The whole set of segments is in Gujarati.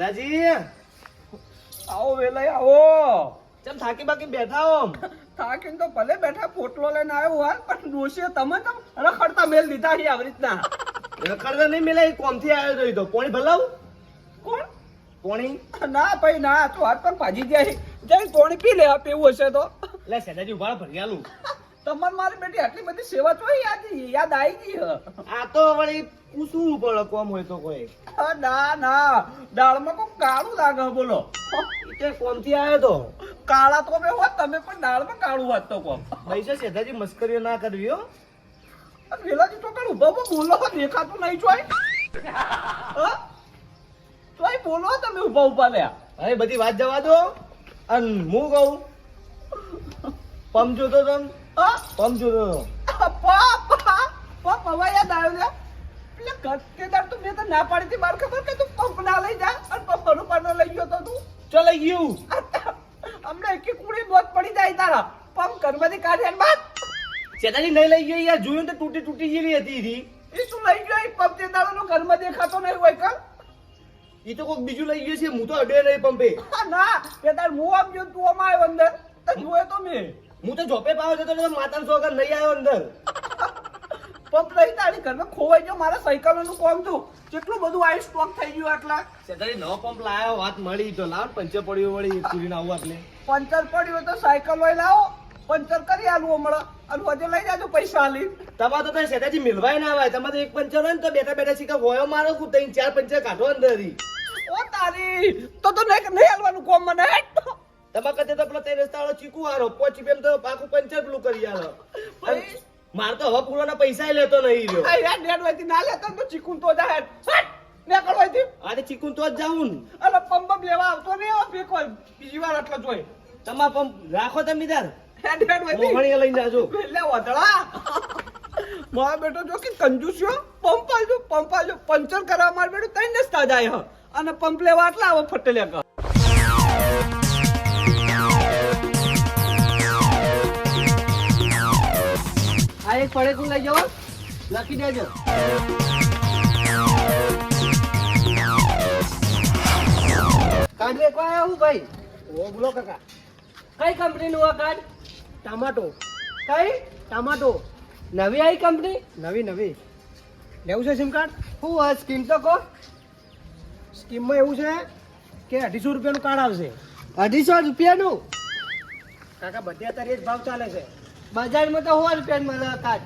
સેઠાજી આવો વેલાઈ આવો. ચમ થાકી બાકી બેઠા હો થાકીને તો ભલે બેઠા પોટલો લઈને આવ્યો હાલ, પણ ડોશીએ તમે તો રખડતા મેલ દીધા છે આવી રીતના. રખડતા નહીં મેલા એ કોમથી આવ્યો જોઈ તો પોણી ભલાવું કોણ? પોણી ના ભાઈ ના, તો હાથ પર ભાજી જાય. જઈને પાણી પી લે, પીવું હશે તો. એટલે સેઠાજી ઉભા ભરી આલું. તમારે મારી બેટી આટલી બધી સેવા તો યાદ આવી ગઈ હ. આ તો વળી પૂછવું પડે કોમ હોય તો કોઈ ના ના, દાળમાં કોઈ કાળું લાગે બોલો. તે કોમથી આવ્યો તો કાળા તો મેં હોત, તમે પણ દાળમાં કાળું હોત તો કોમ. પૈસા સેઠાજી મસ્કરીઓ ના કરવી હો. વેલાજી તો કાળ ઉભા ઉભા બોલો, દેખાતું નહીં ચોય. ચોય બોલો તમે ઉભા ઉભા લ્યા. હવે બધી વાત જવા દો. અને હું કહું પંપ જોતો તમ પંપ જોતો પંપ હવે યાદ આવ્યો લે. એટલે કેદાર તો મેં તો ના પાડી હતી, મારે ખબર કે તું પંપ ના લઈ જા, અને પંપ પર લઈ ગયો તો તું. ચલ ગયું અમને એક કુડી બોત પડી જાય તારા. પંપ ઘરમાંથી કાઢ્યા બાદ સેઠાજી નહીં લઈ ગયો યાર, જોયું તો તૂટી તૂટી જેવી હતી એ શું લઈ ગયો? એ પંપ તે દાડાનો ઘરમાં દેખાતો નહીં હોય કા? એ તો કોઈક બીજું લઈ ગયું છે. હું તો અડ્યો નહીં પંપે. ના કેદાર હું આમ ગયો, તું આમ આવ્યો અંદર તો જોયો તો મેં. હું તો જોપે પાવ જતો તો માતાનો સોગર નહીં આવ્યો અંદર. પંપ નહીં તારી ઘરમાં ખોવાઈ ગયો. મારા સાયકલનું કોમ તું કેટલું બધું આઈ સ્ટોક થઈ ગયું. આટલા સેઠાજી નવો પંપ લાવ્યો, વાત મળી તો લાવ પંચર પડ્યું વળી પૂરીને આવું એટલે પંચર પડ્યું તો સાયકલ લઈ લાવો, પંચર કરી આલું હમણાં, અને વધે લઈ જાજો પૈસા આલી. તમારે તો સેઠાજી મિલવાય ના આવે. તમારે એક પંચર હોય ને તો બેઠા બેઠા શીખા હોયો મારો કુ 3-4 પંચર કાઢો અંદર. ઓ તારી તો નહીં હાલવાનું કોમ મને. તમારે કદે તો પેલો 3 રસ્તા વાળો ચીકુ હારો 5 રૂપિયા તો પાકું પંચર પેલું કરી આલો. મારે તો હવે પૂરાના પૈસા લેતો નહીં રહ્યો. આ યાર ડેડ વાયથી ના લેતો તો ચીકુન તો જાય ને કરવાયથી. આજે ચીકુ તો જ જાઉં ને. અલે પંપ લેવા આવતો નહીં હવે ફેકો બીજી વાર આટલો જોઈ. તમાર પંપ રાખો તમે તાર ડેડ વાયથી મોહણીએ લઈને જાજો. લે વદળા મારા બેટો જો કે કંજૂસ્યો. પંપ આજો પંચર કરવા માર બેટો 3 રસ્તા જાય હ, અને પંપ લેવા આટલા હવે ફટેલ્યા કર. આ એક પડે તું લઈ જાઓ, લખી દેજો. કાર્ડ વેચવા આવ્યા હું ભાઈ? ઓ બોલો કાકા. કઈ કંપનીનું આ કાર્ડ? ટમાટો કઈ? ટમાટો નવી આવી કંપની? નવી લેવું છે સિમ કાર્ડ? હું આ સ્કીમ તો કહો. સ્કીમમાં એવું છે કે 250 રૂપિયાનું કાર્ડ આવશે. 250 રૂપિયાનું? કાકા બધે અત્યારે એ જ ભાવ ચાલે છે. બજારમાં તો 100 રૂપિયાનું મળે કાર્ડ.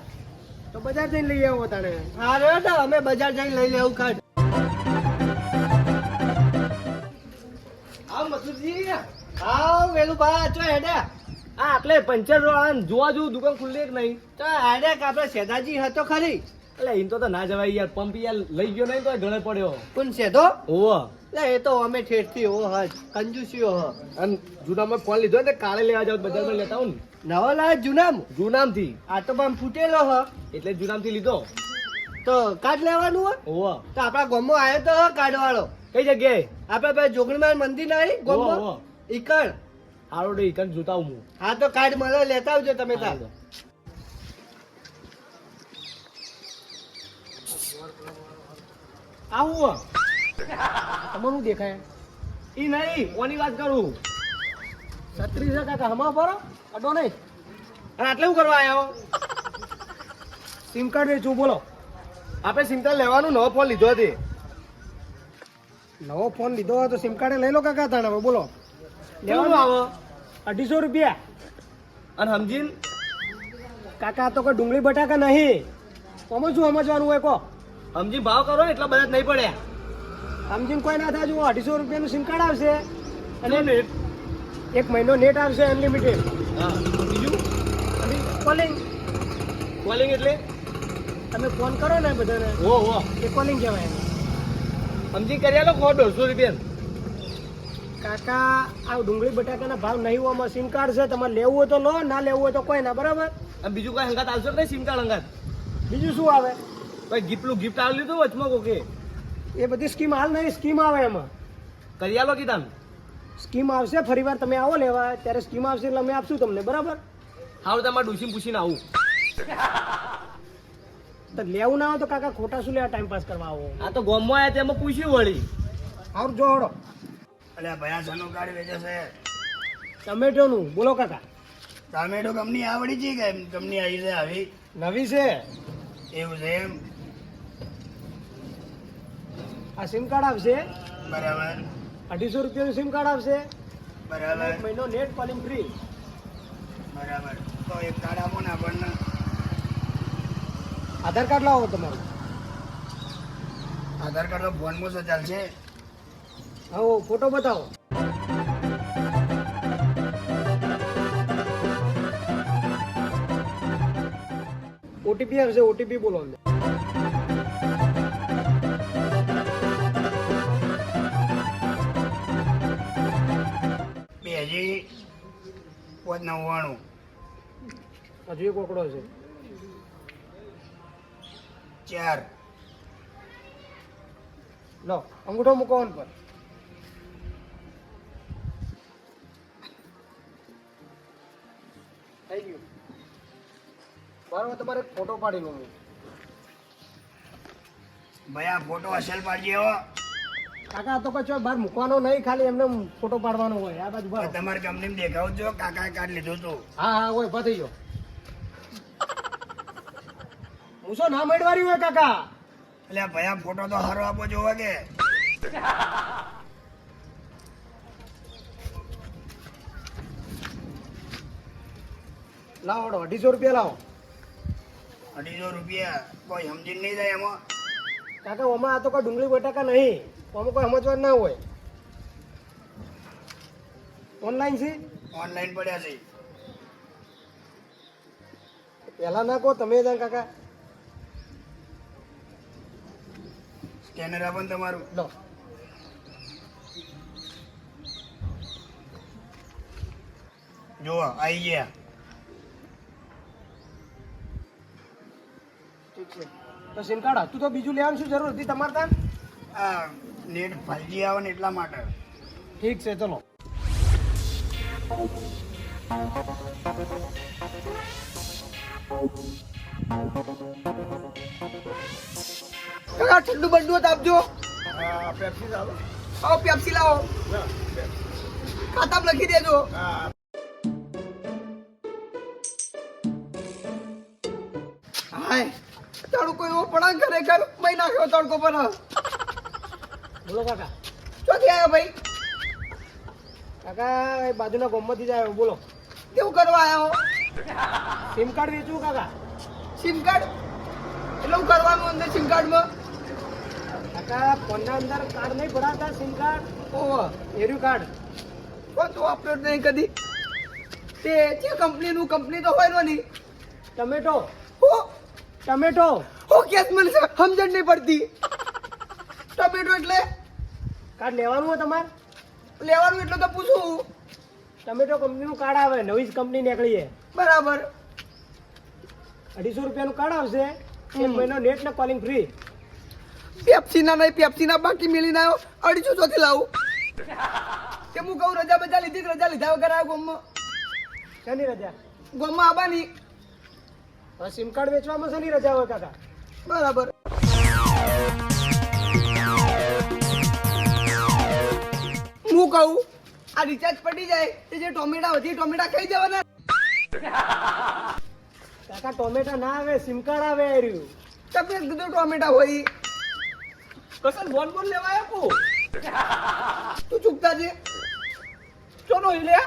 તો બજાર જઈને લઈ આવો તાણે. હા રે તો અમે બજાર જઈને લઈ લેવું કાર્ડ. આવ મસુદજી. આવ વેલું બા ચો હેડે. હા એટલે પંચર વાળા જોવા જેવું દુકાન ખુલ્લી એક નહીં. તો હેડે કે આપણે સેદાજી હતો ખરી. એટલે એમ તો ના જવાય યાર. પંપ યાર લઈ ગયો નહીં તો ગળે પડ્યો. કોણ સેદો? ઓવો લે એ તો અમે ઠેઠથી હો હજ કંજૂસીઓ હ. અને જૂનામાં ફોન લીધો ને કાલે લેવા જાવ બજારમાં લેતા આવું ને નવો લાવે જૂનામ? જૂનામથી. આ તો પણ ફૂટેલો હ. એટલે જૂનામથી લીધો. તો કાર્ડ લેવાનું હો? ઓવો તો આપણા ગામમાં આવ્યો તો કાર્ડ વાળો. કઈ જગ્યાએ? આપણે ભાઈ જોગણીમાં મંદિર નહીં ગામમાં ઓહો. ઈકણ. હારો ડે ઈકન જોતા આવું હું. હા તો કાર્ડ મળે લેતા આવજો તમે તાર. આવું તમારું દેખાય ઈ નહીં કોની વાત કરું. 36 કાકા હમા ભરો અડો નહીં. અને આટલે શું કરવા આવ્યો? સિમ કાર્ડ વેચું બોલો. આપણે સિમ કાર્ડ લેવાનું નવો ફોન લીધો હતી. નવો ફોન લીધો હોય તો સિમ કાર્ડ લઈ લો કાકા તાણ હવે બોલો. લેવાનું આવો 250 રૂપિયા. અને સમજીન કાકા તો કોઈ ડુંગળી બટાકા નહીં. આમાં શું સમજવાનું હોય કહો? સમજી ભાવ કરો ને એટલા બધા જ નહીં પડ્યા. સમજીને કોઈ ના થાય. જુઓ 250 રૂપિયાનું સિમ કાર્ડ આવશે અને નેટ. 1 મહિનો નેટ આવશે અનલિમિટેડ. હા બીજું અને કોલિંગ. કોલિંગ એટલે તમે ફોન કરો ને બધાને ઓ એ કોલિંગ કહેવાય. સમજી કરી આલો 150 રૂપિયા. કાકા આ ડુંગળી બટાકાના ભાવ નહીં હોવામાં સિમ કાર્ડ છે. તમારે લેવું હોય તો લો, ના લેવું હોય તો કોઈ ના. બરાબર? અને બીજું કઈ હંગાત આવશે નહીં સિમ કાર્ડ હંગાત? બીજું શું આવે? ભાઈ ગિફ્ટ આવી લીધું વચમાં કોકે. એ બધી સ્કીમ હાલ નહીં. સ્કીમ આવે એમાં. કરી આલો કીધા સ્કીમ આવશે. ફરી વાર તમે આવો લેવા ત્યારે સ્કીમ આવશે એટલે અમે આપશું તમને. બરાબર? હારું તમારે ડૂસીને પૂછીને આવું. તો લેવું ના હોય તો કાકા ખોટા શું લેવા ટાઈમ પાસ કરવા આવો? આ તો ગોમમાં આવ્યા તેમાં પૂછ્યું વળી. આવ જોડો અલ્યા ભયા સનું કાર્ડ વેચે છે ટમેટોનું બોલો કાકા ટામેટો કંપની આવડી છે કે કંપની આવી છે આવી નવી છે એવું છે એમ આ સિમ કાર્ડ આવશે બરાબર 250 રૂપિયાનું સિમ કાર્ડ આવશે બરાબર એક મહિનો નેટ કોલિંગ ફ્રી બરાબર તો એક કાર્ડ આપો ને આપણને આધાર કાર્ડ લાવો તમારું આધાર કાર્ડ તો ફોનમાં તો ચાલશે હા ફોટો બતાવો ઓટીપી આવશે ઓટીપી બોલો અંદર બે હજી 599 હજુ એક ઓકડો છે 4 લો અંગૂઠો મૂકો ઓન પર થઈ ગયું બરાબર તમારે એક ફોટો પાડી લો ભાઈ આ ફોટો અસલ પાડજે હો કાકા આ તો કચો બહાર મૂકવાનો નહીં ખાલી એમને ફોટો પાડવાનો હોય આ બાજુ બરાબર તમારી કંપની દેખાવજો કાકાએ કાર્ડ લીધું હતું હા હા હોય પતી ગયો મૂસો ના મેળવારી હોય કાકા એટલે ભાઈ આ ફોટો તો સારો આપો જોવા કે લાવો 250 રૂપિયા લાવો 250 રૂપિયા કોઈ સમજીને નહીં જાય એમાં કાકા ઓમાં આ તો કોઈ ડુંગળી બટાકા નહીં ઓમાં કોઈ સમજવાનું ના હોય ઓનલાઈન છે ઓનલાઈન પડ્યા છે પહેલા ના કહો તમે જાણ કાકા સ્કેનર આપો ને તમારું લો જુઓ આવી ગયા ઠીક છે તો સિમ કાર્ડ હતું તો બીજું લેવાનું શું જરૂર હતી તમારે ત્યાં આ નેટ 5G આવે ને એટલા માટે ઠીક છે ચલો કાકા ઠંડુ બંડુ આપજો પેપ્સી ચાલો આવો પેપ્સી લાવો ખાતામાં લખી દેજો હાય તડકો એવો પડા ખરેખર મહી નાખ્યો તડકો પર બોલો કાકા ચોથી આવ્યો ભાઈ કાકા એ બાજુના ગામમાંથી જ આવ્યો બોલો કેવું કરવા આવ્યો સિમ કાર્ડ વેચવું કાકા સિમ કાર્ડ એટલે હું કરવાનું અંદર સિમ કાર્ડમાં કાકા ફોનના અંદર કાર્ડ નહીં ભરાતા સિમ કાર્ડ ઓહો એર્યું કાર્ડ પણ તો અપલોડ નહીં કદી તે જે કંપની તો હોય નહીં ટમેટો હો ટમેટો હો કેસ મને સમજણ નહીં પડતી ટમેટો એટલે કાર્ડ લેવાનું હોય તમારે લેવાનું એટલે તો પૂછું ટમેટો કંપનીનું કાર્ડ આવે નવી જ કંપની નીકળી છે બરાબર 250 રૂપિયાનું કાર્ડ આવશે એક મહિનો નેટ ને કોલિંગ ફ્રી પેપ્સીના નહીં પેપ્સીના બાકી મેલીને આવ્યો 250 ચોથી લાવું કે હું કહું રજા બજા લીધી કે રજા લીધા વગર આવ્યો ગોમમાં શેની રજા ગોમમાં આવવાની હવે સિમ કાર્ડ વેચવામાં શેની રજા હોય કાકા બરાબર હું કહું આ રિચાર્જ પડી જાય તે જે ટોમેટા વધી ટોમેટા ખાઈ જવાના કાકા ટોમેટા ના આવે સિમ કાર્ડ આવે રહ્યું તમે કીધું ટોમેટા હોય કસન બોલ બોલ લેવા આપો તું ચૂકતા છે ચોનો લે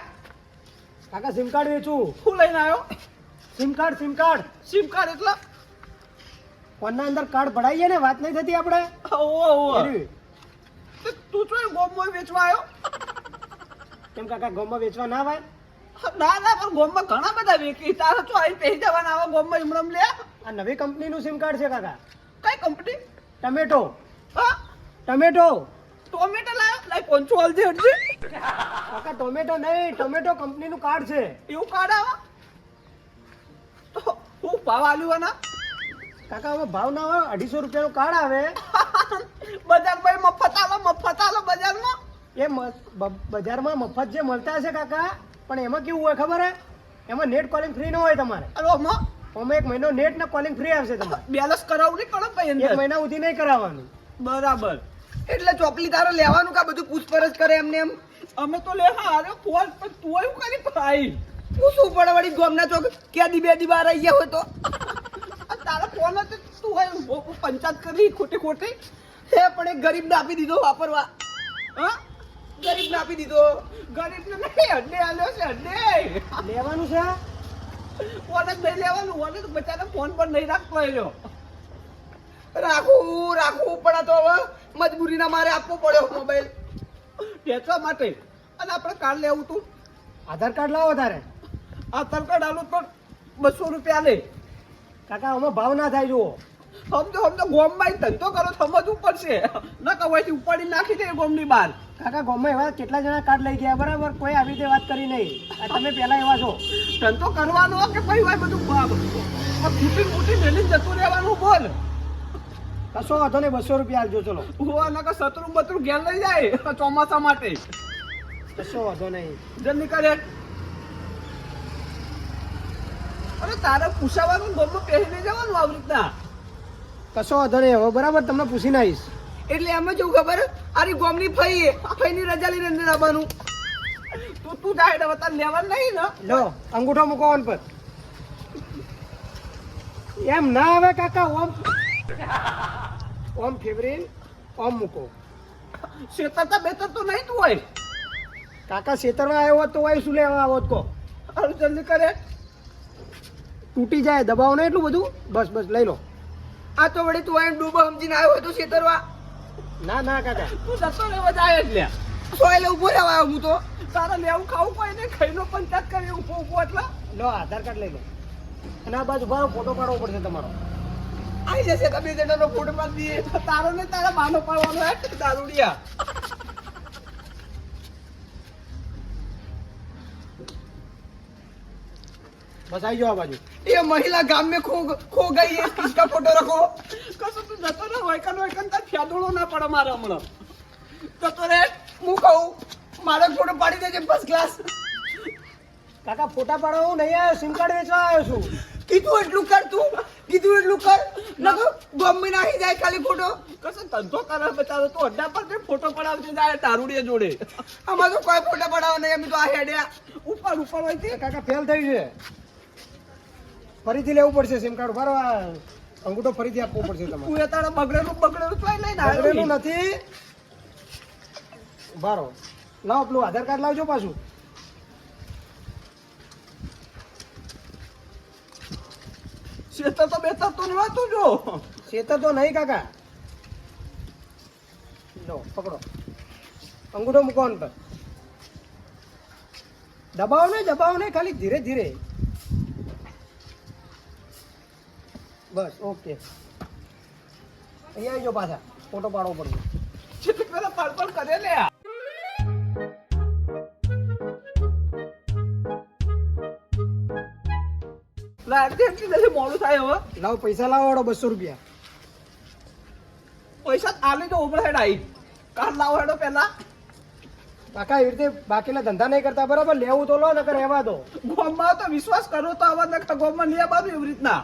કાકા સિમ કાર્ડ વેચું શું લઈને આવ્યો સિમ કાર્ડ એટલે ફોનના અંદર કાર્ડ ભરાઈએ ને વાત નહીં થતી આપણે તું તો ગોમમાં વેચવા આવ્યો કેમ કાકા ગોમમાં વેચવા ના આવે ના પણ ગોમમાં ઘણા બધા વેચી તારે તો અહીં પહેરી જવાના આવા ગોમમાં ઇમરમ લે આ નવી કંપનીનું સિમ કાર્ડ છે કાકા કઈ કંપની ટમેટો હા ટમેટો લાયો લાઈ કોંચો હલજી હટજી કાકા ટોમેટો નહીં ટમેટો કંપનીનું કાર્ડ છે એવું કાર્ડ આવે તો હું ભાવ આલ્યુવાના કાકા હવે ભાવ ના આવે 250 રૂપિયાનું કાર્ડ આવે બજારમાં મફત આલો બજારમાં એ બજારમાં મફત જે મળતા હશે કાકા પણ એમાં કેવું હોય ખબર હે એમાં નેટ કોલિંગ ફ્રી ન હોય તમારે આમાં એક મહિનો નેટ ને કોલિંગ ફ્રી આવશે તમારે બેલેન્સ કરાવવું નહીં પડે ભાઈ એક મહિના સુધી નહીં કરાવવાનું બરાબર એટલે ચોપલી તારે લેવાનું કા બધું પૂછપરછ કરે એમને એમ? અમે તો લે હારે ફોન પણ તું એવું કરી ભાઈ પૂછવું પડે વળી ગોમના ચોક ક્યાં દી બે દી બાર આવી ગયા હોય તો તારા ફોન હતો તું હોય પંચાયત કરી ખોટી હે પણ એક ગરીબ ને આપી દીધો વાપરવા. હા ગરીબ ને આપી દીધો. ગરીબ ને નહીં અડ્ડે આલ્યો છે અડ્ડે લેવાનું છે ફોન જ નહીં લેવાનું. ઓને તો બચારા ફોન પર નહીં રાખતો એનો રાખવું પડે તો હવે મજબૂરીના મારે આપવો પડ્યો મોબાઈલ વેચવા માટે. અને આપણે કાર્ડ લેવું તું આધાર કાર્ડ લાવો તારે. આધાર કાર્ડ આલું તો 200 રૂપિયા લે કાકા. આમાં ભાવ ના થાય જુઓ. સમજો ગોમમાં ધંધો કરો સમજવું પડશે. ન કહેવાયથી ઉપાડી નાખી દે ગોમની બહાર. કાકા ગોમમાં એવા કેટલા જણા કાર્ડ લઈ ગયા બરાબર, કોઈ આવી રીતે વાત કરી નહીં. તમે પહેલા એવા છો. ધંધો કરવાનો કે ભાઈ હોય બધું ફૂટી મેલી જતું રહેવાનું. બોલ કશો વાંધો નહીં 200 રૂપિયા આલજો. ચલો નકર સતરું બતરું ઘેર લઈ જાય ચોમાસા માટે. કશો વાંધો નહીં જલ્દી કરે. અરે તારે પૂછાવાનું ગોમમાં પહેરીને જવાનું આવી રીતના. કશો વાંધો નહીં હવે બરાબર તમને પૂછીને આવીશ. એટલે એમ જ એવું ખબર આરી ગોમની ફઈની રજા લઈને અંદર આવવાનું. તું જાય એટલે તારે લેવાનું નહીં ને. લો અંગૂઠો મૂકો ઓન પર. એમ ના આવે કાકા. ઓમ ફેવરીન ઓમ મૂકો. શેતરતા બેતર તો નહીં તું હોય કાકા. શેતરમાં આવ્યો હોત તો હોય શું લેવા આવો કો. અરે જલ્દી કરે. તૂટી જાય દબાવ ને એટલું બધું. બસ લઈ લો. આ તો વળી તું અહીં ડૂબો સમજીને આવ્યો હોય તો શેતરવા. ના કાકા તું જતો લેવા જાય એટલે સોય ઉભો રહેવા આવ્યો હું તો. તારે લેવું ખાવું કોઈ નહીં ખાઈનો પંચાયત કરી ઉભો એટલે લો આધાર કાર્ડ લઈ લો. અને આ બાજુ ભાવ ફોટો પાડવો પડશે તમારો. આવી જશે તમે જણાનો ફોટો પાડી દઈએ. તારો ને તારા બાનો પાડવાનો હે દારૂડિયા. बस आई जाओ बाजू. ये महिला गांव में खो गई है, किसका फोटो रखो. कसं तू जतो ना वैकन तर फ्यादोळो ना पड मारा हमણાં. જતો રે હું કહું મારો ફોટો પાડી દેજે ફર્સ્ટ ક્લાસ. કાકા ફોટા પાડવા હું નહીં આવ્યો, સિમ કાર્ડ વેચવા આવ્યો છું. કીધું એટલું કર તું. નકો ગોમમાં નાખી જાય ખાલી ફોટો. કસો ધંધો કરે બતાવો તો અડ્ડા પર તે ફોટો પડાવજે જાય તારુડિયા જોડે. આમાં તો કોઈ ફોટો પડાવવા નહીં. અમે તો આ હેડ્યા ઉપર હોય છે. કાકા ફેલ થઈ છે. ફરીથી લેવું પડશે સિમ કાર્ડ. બરાબર અંગૂઠો ફરીથી આપવો પડશે તમારે. તું એ તારા બગડેલું લઈને બગડેલું નથી. બરાબર લાવો પેલું આધાર કાર્ડ લાવજો પાછું. શેતર તો બેતર તો નહોતું જો. શેતર તો નહીં કાકા. લો પકડો અંગૂઠો મૂકો પર. દબાવો નહીં ખાલી ધીરે ધીરે. બસ ઓકે. અહીંયા આવજો પાછા ફોટો પાડવો પડશે. કેટલી પેલા પાડ કરે લે. મોડું થાય હવે. લાવો પૈસા લાવો 200 રૂપિયા. પૈસા આલી તો ઉપર હેડ આવી. કાર્ડ લાવો હેડો પેલા. કાકા એવી રીતે બાકીના ધંધા નહીં કરતા બરાબર. લેવું તો લો નકર રહેવા દો. ગોમમાં તો વિશ્વાસ કરો તો આવા નકા ગોમમાં લે બાજુ એવી રીતના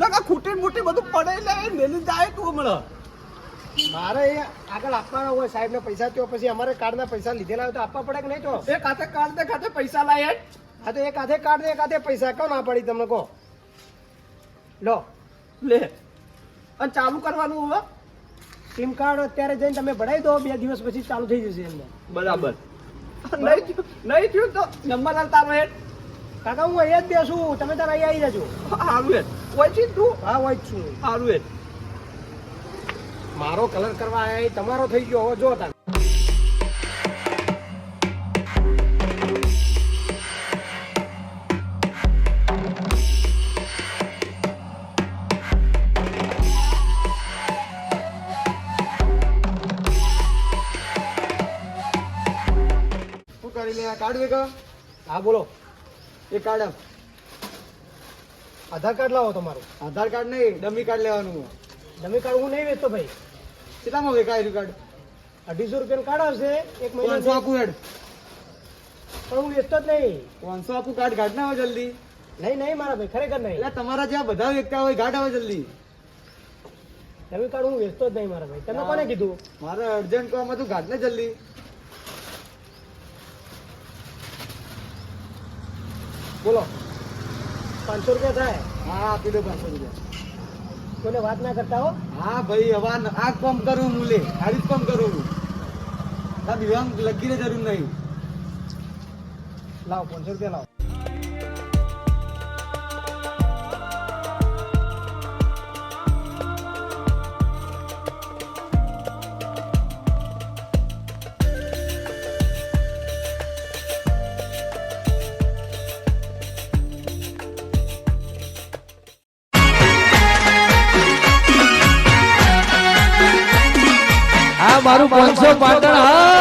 નકા ખૂટી મૂટી બધું પડે લે મેલી જાય તું હમણાં. મારે એ આગળ આપવાના હોય સાહેબ ને પૈસા. તો પછી અમારે કાર્ડ ના પૈસા લીધેલા હોય તો આપવા પડે કે નહીં. તો એક હાથે કાર્ડ ને ખાતે પૈસા લાય. હા તો એક હાથે કાર્ડ ને એક હાથે પૈસા. કહો ના પડી તમને કહો. લો લે અને ચાલુ કરવાનું હવે. સિમ કાર્ડ અત્યારે જઈને તમે ભરાઈ દો. 2 દિવસ પછી ચાલુ થઈ જશે એમને. બરાબર નહીં થયું તો નંબર તારો હેડ. કાકા હું અહીંયા જ બેસું. તમે તાર અહીંયા આવી જજો. સારું હેડ હોય છે તું. હા હોય જ છું. સારું હેડ. મારો કલર કરવા આવ્યા તમારો થઈ ગયો હવે જો તાર. કાર્ડ વેગા. હા બોલો. એ કાર્ડ આધાર કાર્ડ લાવો તમારું. આધાર કાર્ડ નહીં ડમી કાર્ડ લેવાનું. ડમી કાર્ડ હું નહીં વેચતો ભાઈ. કેટલામાં વેચાય કાર્ડ? 250 રૂપિયાનું કાર્ડ આવશે. એક મહિના 500 આપું હેડ. પણ હું વેચતો જ નહીં. 500 આપું કાર્ડ ઘાટ ના આવે જલ્દી. નહીં મારા ભાઈ ખરેખર નહીં. એટલે તમારા જ્યાં બધા વેચતા હોય ઘાટ આવે જલ્દી. ડેબિટ કાર્ડ હું વેચતો જ નહીં મારા ભાઈ. તમે કોને કીધું? મારે અર્જન્ટ કામ હતું, ગાંઠ ને જલ્દી. બોલો 500 રૂપિયા થાય. હા આપી દો 500 રૂપિયા. કોઈને વાત ના કરતા હો. હા ભાઈ હવે આ કામ કરું હું, લે આ જ કામ કરું હું. આ દિવાંગ લગીને જરૂર નહીં. લાવો 500 રૂપિયા લાવો. આ મારું 500 પાટણ હા.